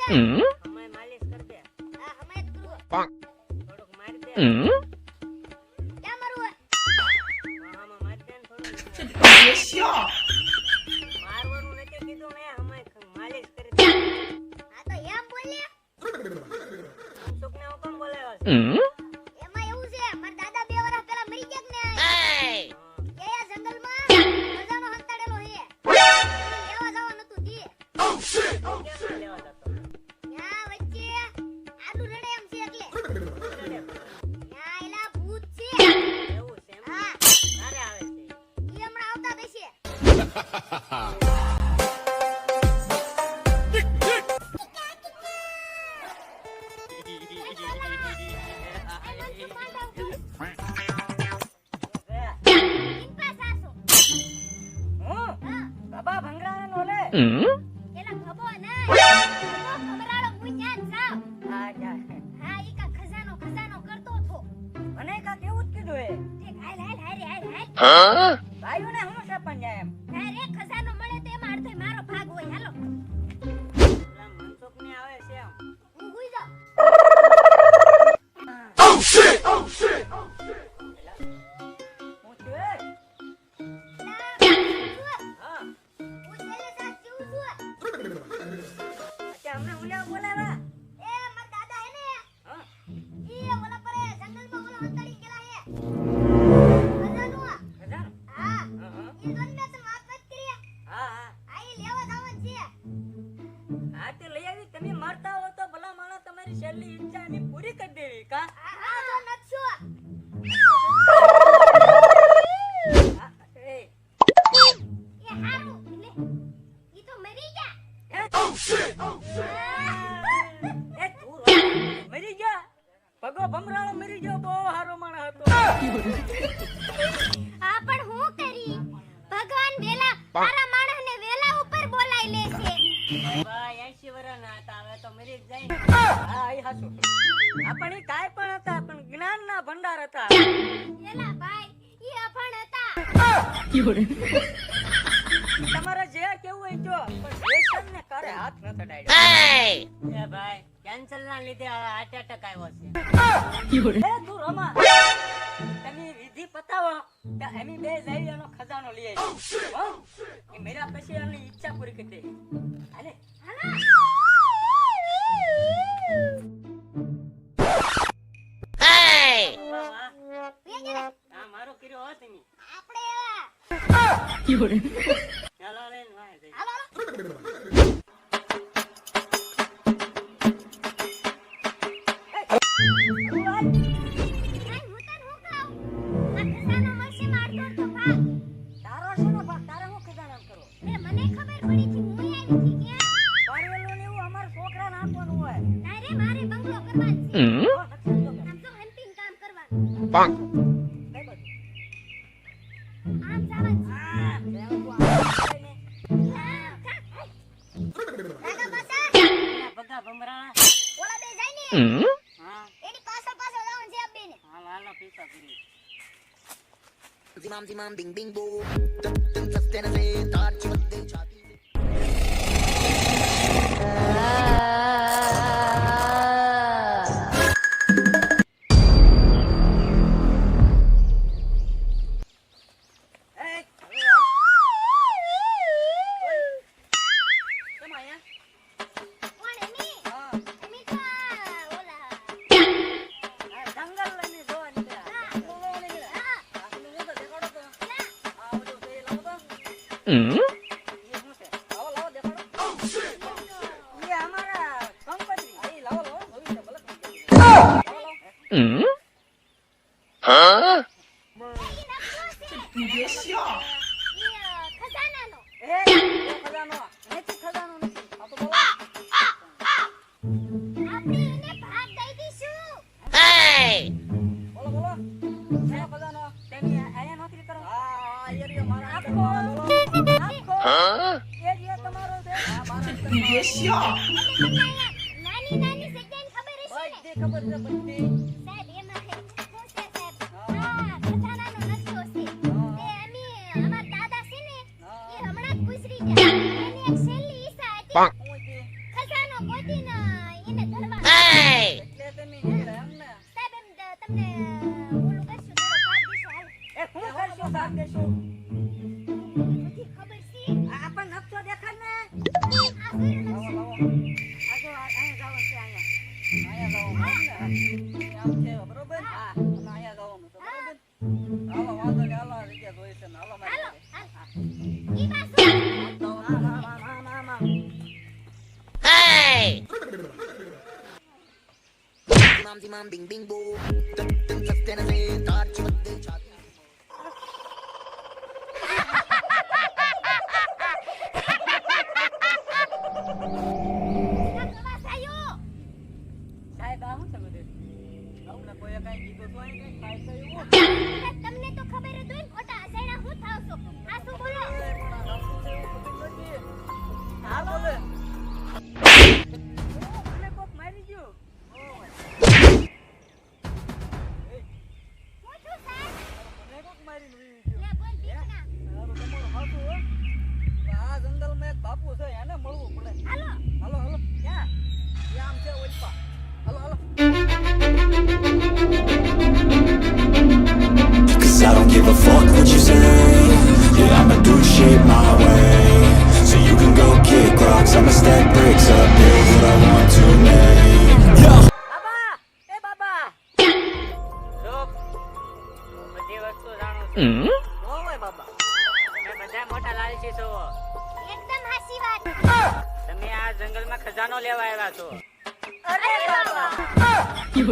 હમે માલિશ કર દે. હા હમે જ કરું. થોડુંક મારી દે. ક્યાં મારું હે? માહામાં મારી દે ને થોડું. Yes, મારવાનું નથી કીધું મેં, હમે માલિશ કરી દે. હા તો એમ બોલ ને. મનસુખને હું કેમ બોલાવ્યો છે? એમાં એવું છે મારા દાદા 2 વર્ષ પહેલા મરી ગયા કે ને. કયા જંગલમાં ખજાનો હંતાડેલો હે. લેવા જવા નતું દી. કેમ ના લેવા જતો? ન્યા વચ્ચે આડું રડે એમ છે એટલે. ન્યા એલા ભૂત છે. એવું છે એમ? હા ક્યારે આવે છે? ઈ હમણાં આવતા થશે. ઇનપા સાસો. હું? હા બાબા ભંગરાનો ઓલે? એલા ખબો ના. ખબો ખબરાળો મુન્યાન સાવ. હા, જા. હા ઈ કા ખજાનો કરતો થો. મને કાંઈક એવું જ કીધું એ. ઠીક હાલ હાલ. ભાઈઓને હું છે પણ જાય એમ. અરે ખજાનો મળે તો એમાં અડધો મારો ભાગ હોય. હાલો પેલા મનસુખને આવે છે એમ. હું હુઈ જાઉં. હું થયું એ? હું હા. છેલ્લે સાથ જીવું છું. અચ્છા, અમને ઉલ્યા બોલાવ્યા? એ મારા દાદા હે ને હા. ઈ ઓલા પરે જંગલમાં ઓલા હંતાડી ગયેલા હે. ખજાનો આ. ખજાનો? હા હા, હા. ઈ દોનને તો વાત નથી કરી. હા, હા. આ ઈ લેવા જવાનું છે. હા, તે લઈ આવી. તમે મરતા હો તો ભલા માણસ તમારી છેલ્લી ઈચ્છા એની પૂરી કરી દેવી, કા? આ તો નટશો. હા, એ. એ હારું એટલે ઈ તો મરી ગયા. એ તું રો. મરી ગયા? ભગો ભમરાળો મરી ગયો, બહુ હારો માણસ હતો. આ પણ હું કરી ભગવાન વેલા મારા માણસને વેલા ઉપર બોલાઈ લે છે. ભાઈ 80 વર્ષના હતા, હવે તો મરી જ જાય ને. હા, એ હાચું. આપણે કાંઈ પણ હતા, પણ જ્ઞાનના ભંડાર હતા. વેલા ભાઈ ઈ અભણ હતા. તમારે જે કેવું હોય જો, પણ વ્યસનને કરે હાથ ન અડાડ્યો. એ ભાઈ, કેન્સરના લીધે હાર્ટ એટેક આવ્યો છે. એ તું રમા, તમે વિધિ પતાવો તો એમી બે જઈ એનો ખજાનો લઈ આવી. હો? એ મેરા પછી એની ઈચ્છા પૂરી કરી દે. હાલે. વાહ, વાહ. હા, મારો કર્યો હો તમે. આપણે એવા ચાલો લઈને વાય જઈએ. હાલો હું તને હું કહું આ ખજાનો મળશે મારતો તો ભાગ. તારો શેનો ભાગ? તારે હું ખજાનો કરો? મને ખબર પડી છે હું આવી હતી ક્યાં. પાડેલું ને એવું અમારા છોકરાને આપવાનું હોય. તારે મારે બંગલો કરવાનો છે. હો, નકશો જો કે. આમ તો હંપિંગ કામ કરવાનું. કઈ બાજુ? આમ જવાનું છે. આ, પેલા તું આ ને. કાકા પાછા આ ભગા ભમરાણા. ઓલા બે જાય ને હા, એની પાછળ જવાનું છે આ બેને. હાલ, હાલો, પીસા પૂરી. Zimam bing bing boom. Dum dum sastena se taar chimde chati. એ, હવે આવ. ઓય. કેમ આયા? કોણ એની? હા, એની તો ઓલા આ જંગલ લઈને જોવા નીકળ્યા. જંગલ જોવા નીકળ્યા. હા આ પેલું જો તો દેખાડો તો. ના આ બધું છે, એ લાવો તો. એ શું છે? લાવો, લાવો, દેખાડો. એ અમારા કંકોત્રી. એ લાવો, લાવો, જોયું છે, ભલે કંકોત્રી. લાવો, લાવો. ઈ નકશો છે. Yes, ઈ ખજાનાનો. એ ખજાનો નથી, ખજાનો નથી. આ તો બોલો. આપણે એને ભાગ દઈ દઈશું. બોલો, બોલો. શેનો ખજાનો? તેની અહીંયા નોકરી કરો. હા, એ રહ્યો મારો આખો. આખો. એ રહ્યો તમારો છે. હા, મારો છે. yes, એટલે તમને અહીંયા નાની નાની જગ્યાની ખબર હશે ને. બધી ખબર છે, બધી. સાહેબ એમાં શું છે સાહેબ? આ ખજાનાનો નકશો છે. તે અમે અમારા દાદા છે ને એ હમણાં જ ગુજરી ગયા. એની એક છેલ્લી ઈચ્છા હતી હું છે. ખજાનો ગોતીને પાછા દેશું બધી ખબર છે આ પણ નકશો દેખાડ ને આ જોઈ લો લાવો આગો અહીંયા જવાનું છે અહીંયા આમ છે બરોબર હા અને અહીંયા જવાનું છે બરોબર હાલો વાંધો ને હાલો આ જગ્યા જોઈ છે ને હાલો મારી હાલો પાસે. હાલ ઈ પાછું Zimam zimam bing bing boom. Dun sastena se tarchi vadde chati. આ પ્રવાસ આયો સાહેબ આ શું છે બધું તમને કોઈએ કાંઈ કીધું તો અહીં કંઈ ખાય છે એવું? અરે તમને તો ખબર જ હોય ને ખોટા અસાયણા હું થાવ છો આ શું બોલો એ પણ આ રસ્તું છે એવું બધું નથી. હા બોલે મને કોક મારી ગયો હું છું સાહેબ મને કોક મારીને વીવી ગયો. લે બોલ બીકના આ તો તમારું હાચું હો. આ જંગલમાં એક બાપુ છે એને મળવું પડે. હાલો હાલો હાલો ક્યાં એ આમ છે ઓલપા હાલો હાલો Cause I don't give a fuck what you say. Yeah, I'ma do shit my way. So you can go kick rocks, I'ma stack bricks up, build what I want to make. Yo! બાબા એ બાબા જો બધી વસ્તુ જાણું છું ઓય બાબા તમે બધા મોટા લાલચી છો એકદમ હાસી વાત તમે આ જંગલમાં ખજાનો લેવા આવ્યા છો અરે બાબા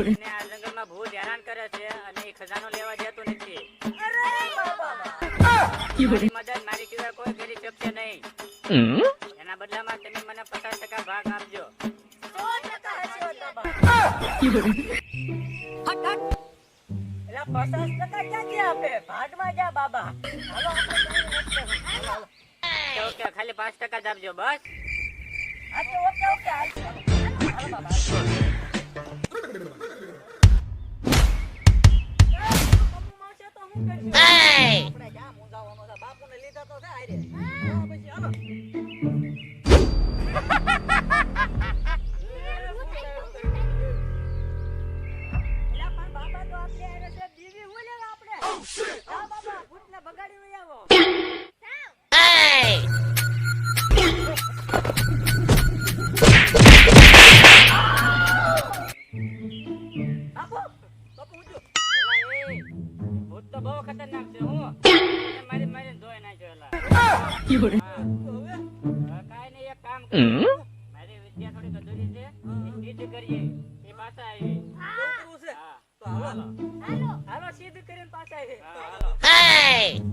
અને આ જંગલમાં ભૂત હેરાન કરે છે અને એ ખજાનો લેવા દેતો નથી મારી મદદ મારી સિવાય કોઈ કરી શકશે નહીં એના બદલામાં તમે મને 50% ભાગ આપજો 100% હાચી વાત બાબા હટ હટ એટલે 50% ક્યાંથી આપે ભાગમાં જા બાબા હાલો ઓકે ખાલી 5% જ આપજો બસ ઓકે ઓકે હાલો બાબા આપણે ક્યાં મૂંઝાવાનો છે બાપુને લીધા તો છે આયરે હા પછી હાલો બાપુ ઉઠ્યો ભૂત તો બહુ ખતરનાક છે હું મારી મારીને ધોઈ નાખ્યો એલા તો હવે કાઈ નહીં એક કામ કરો મારી વિદ્યા થોડી અધૂરી છે એ સિદ્ધ કરીએ એ પાછા આવી એવું કરવું છે હા તો હાલો હાલો હાલો સિદ્ધ કરીને પાછા આવી હાલો